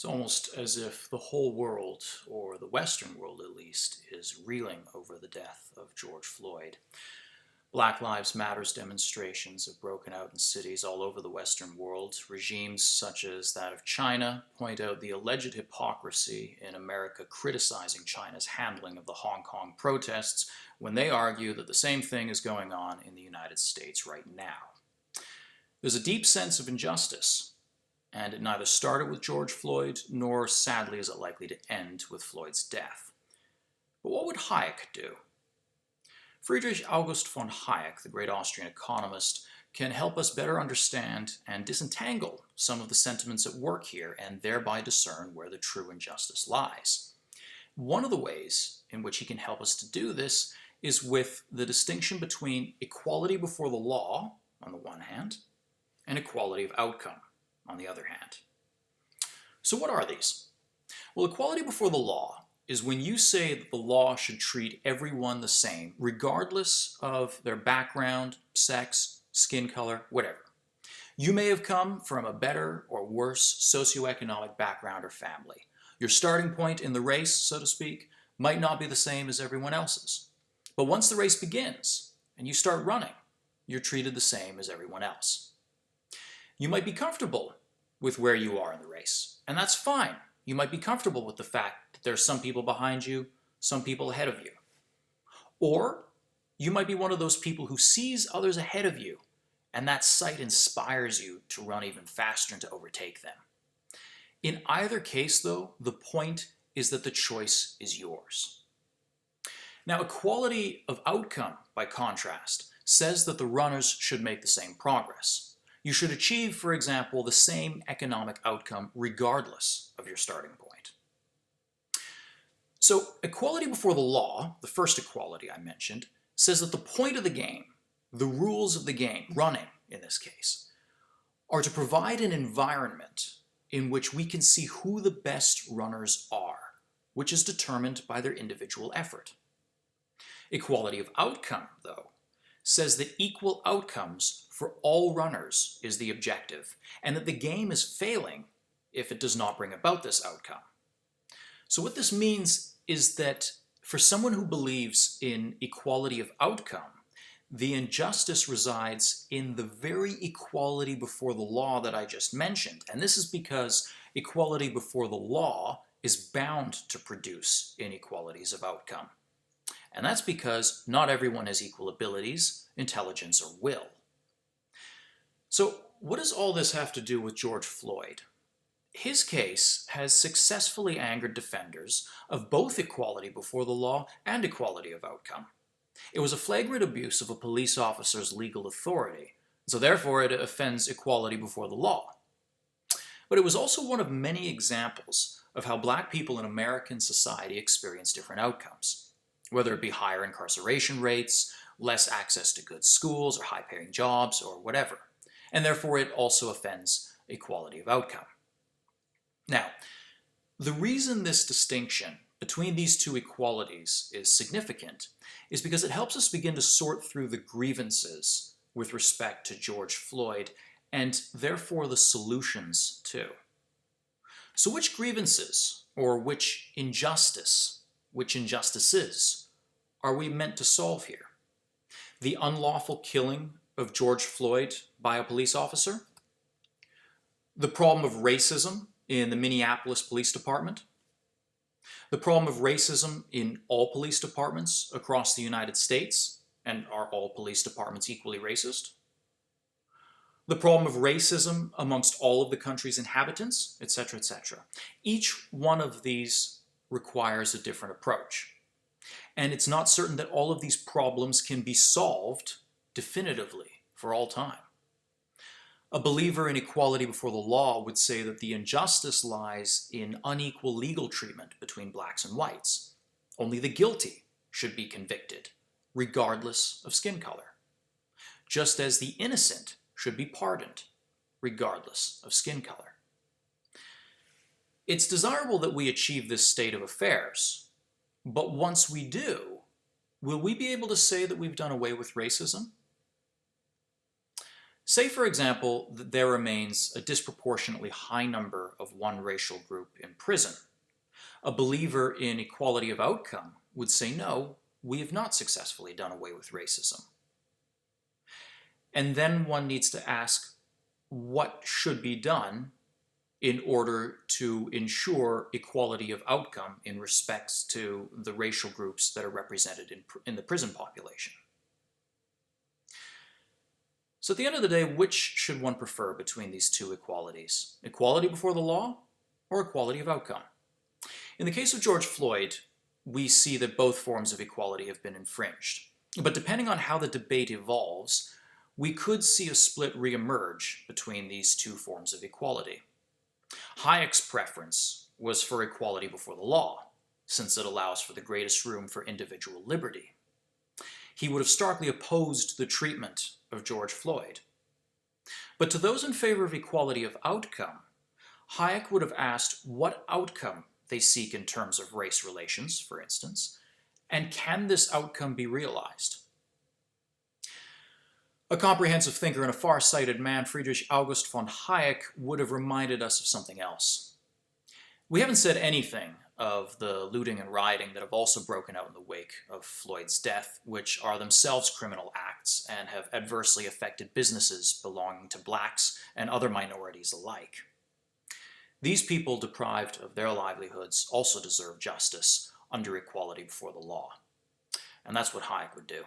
It's almost as if the whole world, or the Western world at least, is reeling over the death of George Floyd. Black Lives Matters demonstrations have broken out in cities all over the Western world. Regimes such as that of China point out the alleged hypocrisy in America criticizing China's handling of the Hong Kong protests when they argue that the same thing is going on in the United States right now. There's a deep sense of injustice, and it neither started with George Floyd, nor sadly is it likely to end with Floyd's death. But what would Hayek do? Friedrich August von Hayek, the great Austrian economist, can help us better understand and disentangle some of the sentiments at work here and thereby discern where the true injustice lies. One of the ways in which he can help us to do this is with the distinction between equality before the law, on the one hand, and equality of outcome, on the other hand. So what are these? Well, equality before the law is when you say that the law should treat everyone the same, regardless of their background, sex, skin color, whatever. You may have come from a better or worse socioeconomic background or family. Your starting point in the race, so to speak, might not be the same as everyone else's. But once the race begins and you start running, you're treated the same as everyone else. You might be comfortable with where you are in the race, and that's fine. You might be comfortable with the fact that there are some people behind you, some people ahead of you. Or you might be one of those people who sees others ahead of you, and that sight inspires you to run even faster and to overtake them. In either case, though, the point is that the choice is yours. Now, equality of outcome, by contrast, says that the runners should make the same progress. You should achieve, for example, the same economic outcome regardless of your starting point. So, equality before the law, the first equality I mentioned, says that the point of the game, the rules of the game, running in this case, are to provide an environment in which we can see who the best runners are, which is determined by their individual effort. Equality of outcome, though, says that equal outcomes for all runners is the objective, and that the game is failing if it does not bring about this outcome. So what this means is that for someone who believes in equality of outcome, the injustice resides in the very equality before the law that I just mentioned. And this is because equality before the law is bound to produce inequalities of outcome. And that's because not everyone has equal abilities, intelligence, or will. So what does all this have to do with George Floyd? His case has successfully angered defenders of both equality before the law and equality of outcome. It was a flagrant abuse of a police officer's legal authority, so therefore it offends equality before the law. But it was also one of many examples of how black people in American society experience different outcomes, whether it be higher incarceration rates, less access to good schools or high-paying jobs, or whatever. And therefore it also offends equality of outcome. Now, the reason this distinction between these two equalities is significant is because it helps us begin to sort through the grievances with respect to George Floyd, and therefore the solutions too. So which grievances, or which injustices, are we meant to solve here? The unlawful killing of George Floyd by a police officer? The problem of racism in the Minneapolis Police Department? The problem of racism in all police departments across the United States, and are all police departments equally racist? The problem of racism amongst all of the country's inhabitants, etc., etc. Each one of these requires a different approach. And it's not certain that all of these problems can be solved definitively for all time. A believer in equality before the law would say that the injustice lies in unequal legal treatment between blacks and whites. Only the guilty should be convicted, regardless of skin color. Just as the innocent should be pardoned, regardless of skin color. It's desirable that we achieve this state of affairs, but once we do, will we be able to say that we've done away with racism? Say, for example, that there remains a disproportionately high number of one racial group in prison. A believer in equality of outcome would say, no, we have not successfully done away with racism. And then one needs to ask, what should be done in order to ensure equality of outcome in respects to the racial groups that are represented in the prison population? So at the end of the day, which should one prefer between these two equalities? Equality before the law or equality of outcome? In the case of George Floyd, we see that both forms of equality have been infringed. But depending on how the debate evolves, we could see a split reemerge between these two forms of equality. Hayek's preference was for equality before the law, since it allows for the greatest room for individual liberty. He would have starkly opposed the treatment of George Floyd. But to those in favor of equality of outcome, Hayek would have asked what outcome they seek in terms of race relations, for instance, and can this outcome be realized? A comprehensive thinker and a far-sighted man, Friedrich August von Hayek, would have reminded us of something else. We haven't said anything of the looting and rioting that have also broken out in the wake of Floyd's death, which are themselves criminal acts and have adversely affected businesses belonging to blacks and other minorities alike. These people deprived of their livelihoods also deserve justice under equality before the law. And that's what Hayek would do.